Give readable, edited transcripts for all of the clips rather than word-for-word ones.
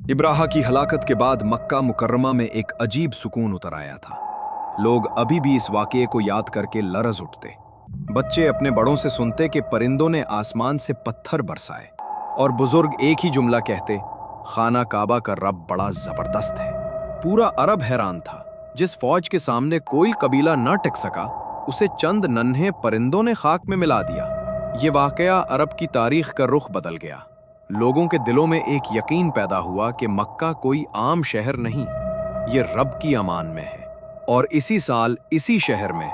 इब्राहा की हलाकत के बाद मक्का मुकर्रमा में एक अजीब सुकून उतर आया था। लोग अभी भी इस वाक़ये को याद करके लरज़ उठते। बच्चे अपने बड़ों से सुनते कि परिंदों ने आसमान से पत्थर बरसाए, और बुजुर्ग एक ही जुमला कहते, खाना काबा का रब बड़ा जबरदस्त है। पूरा अरब हैरान था। जिस फौज के सामने कोई कबीला न टिक सका, उसे चंद नन्हे परिंदों ने खाक में मिला दिया। ये वाक़या अरब की तारीख का रुख बदल गया। लोगों के दिलों में एक यकीन पैदा हुआ कि मक्का कोई आम शहर नहीं, ये रब की अमान में है। और इसी साल इसी शहर में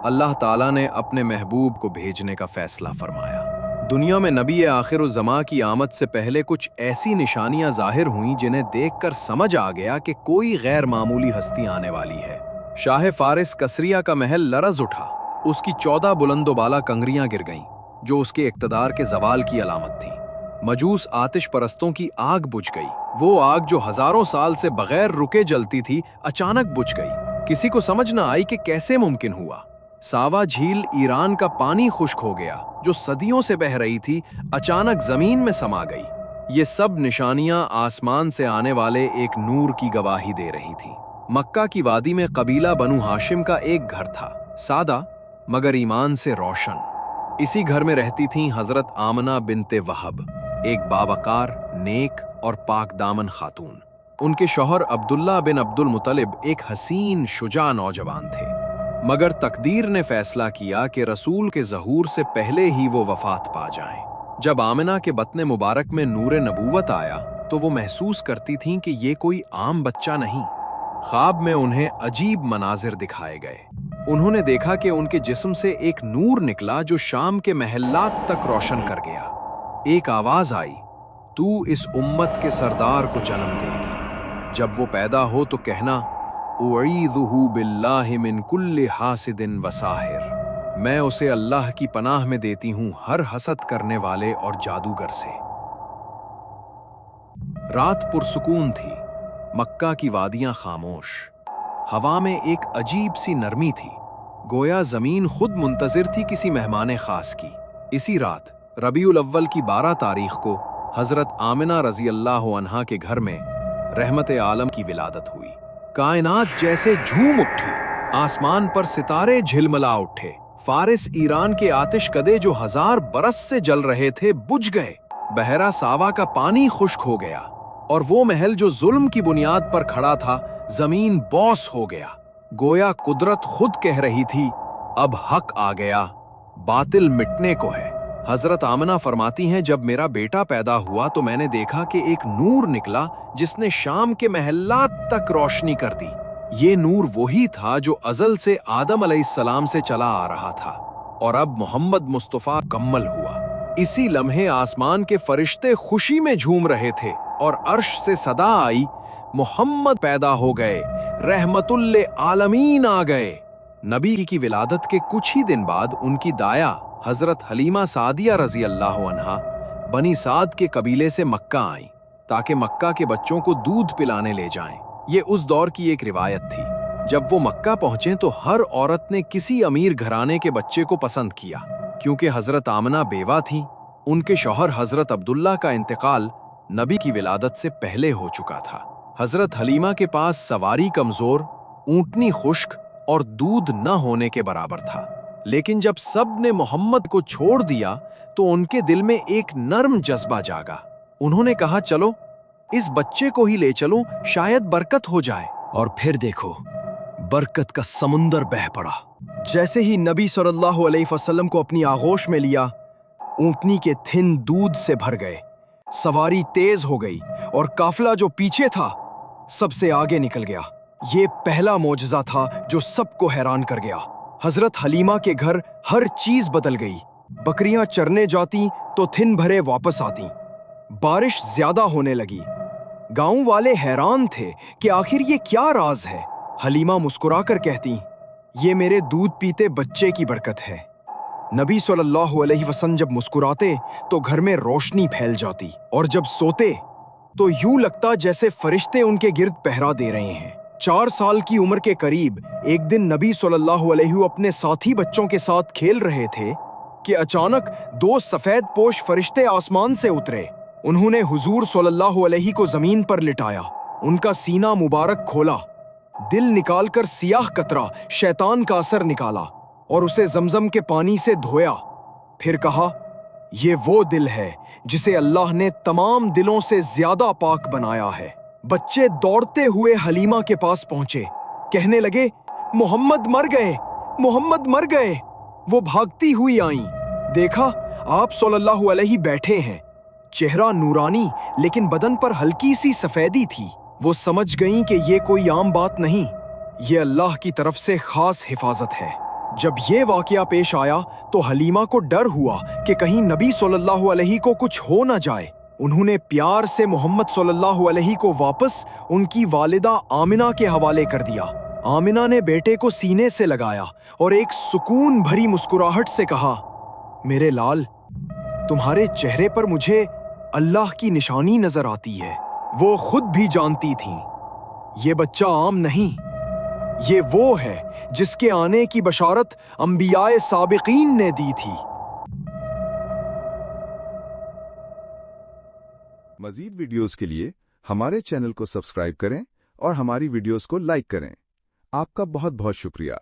अल्लाह ताला ने अपने महबूब को भेजने का फैसला फरमाया। दुनिया में नबी आखिरुज़्ज़मा की आमद से पहले कुछ ऐसी निशानियां जाहिर हुईं जिन्हें देखकर समझ आ गया कि कोई गैर मामूली हस्ती आने वाली है। शाह फारिस कसरिया का महल लरज़ उठा। उसकी 14 बुलंदोबाला कंगरियां गिर गईं, जो उसके इक़्तिदार के ज़वाल की अलामत थी। मजूस आतिश परस्तों की आग बुझ गई। वो आग जो हजारों साल से बगैर रुके जलती थी, अचानक बुझ गई। किसी को समझ न आई कि कैसे मुमकिन हुआ। सावा झील ईरान का पानी खुश्क हो गया, जो सदियों से बह रही थी, अचानक जमीन में समा गई। ये सब निशानियां आसमान से आने वाले एक नूर की गवाही दे रही थी। मक्का की वादी में कबीला बनु हाशिम का एक घर था, सादा मगर ईमान से रोशन। इसी घर में रहती थीं हजरत आमना बिनते वहब, एक बावकार, नेक और पाक दामन खातून। उनके शौहर अब्दुल्ला बिन अब्दुल मुतलिब एक हसीन शुजा नौजवान थे, मगर तकदीर ने फैसला किया कि रसूल के ज़हूर से पहले ही वो वफात पा जाएं। जब आमिना के बत्ने मुबारक में नूरे नबूवत आया तो वो महसूस करती थीं कि ये कोई आम बच्चा नहीं। ख्वाब में उन्हें अजीब मनाजिर दिखाए गए। उन्होंने देखा कि उनके जिस्म से एक नूर निकला जो शाम के महल्लात तक रोशन कर गया। एक आवाज आई, तू इस उम्मत के सरदार को जन्म देगी। जब वो पैदा हो तो कहना, उईज़ुहु बिल्लाहि मिन कुल्लि हासिदिन वसाहिर। मैं उसे अल्लाह की पनाह में देती हूँ हर हसद करने वाले और जादूगर से। रात पुरसुकून थी। मक्का की वादियां खामोश। हवा में एक अजीब सी नरमी थी, गोया जमीन खुद मुंतजिर थी किसी मेहमान खास की। इसी रात रबीउल अव्वल की 12 तारीख को हजरत आमिना रजी अल्लाह अन्हा के घर में रहमत आलम की विलादत हुई। कायनात जैसे झूम उठी। आसमान पर सितारे झिलमिला उठे। फारिस ईरान के आतिश कदे जो 1000 बरस से जल रहे थे, बुझ गए। बहरा सावा का पानी खुश्क हो गया, और वो महल जो जुल्म की बुनियाद पर खड़ा था, जमीन बौस हो गया। गोया कुदरत खुद कह रही थी, अब हक आ गया, बातिल मिटने को है। हजरत आमना फरमाती हैं, जब मेरा बेटा पैदा हुआ तो मैंने देखा कि एक नूर निकला जिसने शाम के महल्लात तक रोशनी कर दी। ये नूर वही था जो अजल से आदम अलैहिस्सलाम से चला आ रहा था, और अब मोहम्मद मुस्तफा कम्मल हुआ। इसी लम्हे आसमान के फरिश्ते खुशी में झूम रहे थे, और अर्श से सदा आई, मोहम्मद पैदा हो गए, रहमतुल्लिल आलमीन आ गए। नबी की विलादत के कुछ ही दिन बाद उनकी दाया हजरत हलीमा सादिया रजी अल्लाह अन्हा बनी साद के कबीले से मक्का आईं, ताकि मक्का के बच्चों को दूध पिलाने ले जाएं। ये उस दौर की एक रिवायत थी। जब वो मक्का पहुंचे तो हर औरत ने किसी अमीर घराने के बच्चे को पसंद किया, क्योंकि हजरत आमना बेवा थी। उनके शौहर हजरत अब्दुल्ला का इंतकाल नबी की विलादत से पहले हो चुका था। हजरत हलीमा के पास सवारी कमजोर, ऊंटनी खुश्क और दूध न होने के बराबर था। लेकिन जब सब ने मोहम्मद को छोड़ दिया तो उनके दिल में एक नर्म जज्बा जागा। उन्होंने कहा, चलो इस बच्चे को ही ले चलो, शायद बरकत हो जाए। और फिर देखो, बरकत का समुंदर बह पड़ा। जैसे ही नबी सल्लल्लाहु अलैहि वसल्लम को अपनी आगोश में लिया, ऊंटनी के थिन दूध से भर गए। सवारी तेज हो गई और काफिला जो पीछे था सबसे आगे निकल गया। ये पहला मोजज़ा था जो सबको हैरान कर गया। हजरत हलीमा के घर हर चीज बदल गई। बकरियां चरने जाती तो थिन भरे वापस आती। बारिश ज्यादा होने लगी। गांव वाले हैरान थे कि आखिर ये क्या राज है। हलीमा मुस्कुराकर कहती, ये मेरे दूध पीते बच्चे की बरकत है। नबी सल्लल्लाहु अलैहि वसल्लम जब मुस्कुराते तो घर में रोशनी फैल जाती, और जब सोते तो यूं लगता जैसे फरिश्ते उनके गिर्द पहरा दे रहे हैं। 4 साल की उम्र के करीब एक दिन नबी सल्लल्लाहु अलैहि वसल्लम अपने साथी बच्चों के साथ खेल रहे थे कि अचानक 2 सफेद पोश फरिश्ते आसमान से उतरे। उन्होंने हुजूर सल्लल्लाहु अलैहि को जमीन पर लिटाया, उनका सीना मुबारक खोला, दिल निकालकर सियाह कतरा शैतान का असर निकाला और उसे जमजम के पानी से धोया। फिर कहा, ये वो दिल है जिसे अल्लाह ने तमाम दिलों से ज्यादा पाक बनाया है। बच्चे दौड़ते हुए हलीमा के पास पहुंचे, कहने लगे, मोहम्मद मर गए, मोहम्मद मर गए। वो भागती हुई आईं, देखा आप सल्लल्लाहु अलैहि बैठे हैं, चेहरा नूरानी लेकिन बदन पर हल्की सी सफेदी थी। वो समझ गईं कि ये कोई आम बात नहीं, ये अल्लाह की तरफ से खास हिफाजत है। जब ये वाकया पेश आया तो हलीमा को डर हुआ कि कहीं नबी सल्लल्लाहु अलैहि को कुछ हो ना जाए। उन्होंने प्यार से मोहम्मद सल्लल्लाहु अलैहि को वापस उनकी वालिदा आमिना के हवाले कर दिया। आमिना ने बेटे को सीने से लगाया और एक सुकून भरी मुस्कुराहट से कहा, मेरे लाल, तुम्हारे चेहरे पर मुझे अल्लाह की निशानी नजर आती है। वो खुद भी जानती थीं, ये बच्चा आम नहीं, ये वो है जिसके आने की बशारत अंबियाए साबिकीन ने दी थी। मजीद वीडियोस के लिए हमारे चैनल को सब्सक्राइब करें और हमारी वीडियोस को लाइक करें। आपका बहुत बहुत शुक्रिया।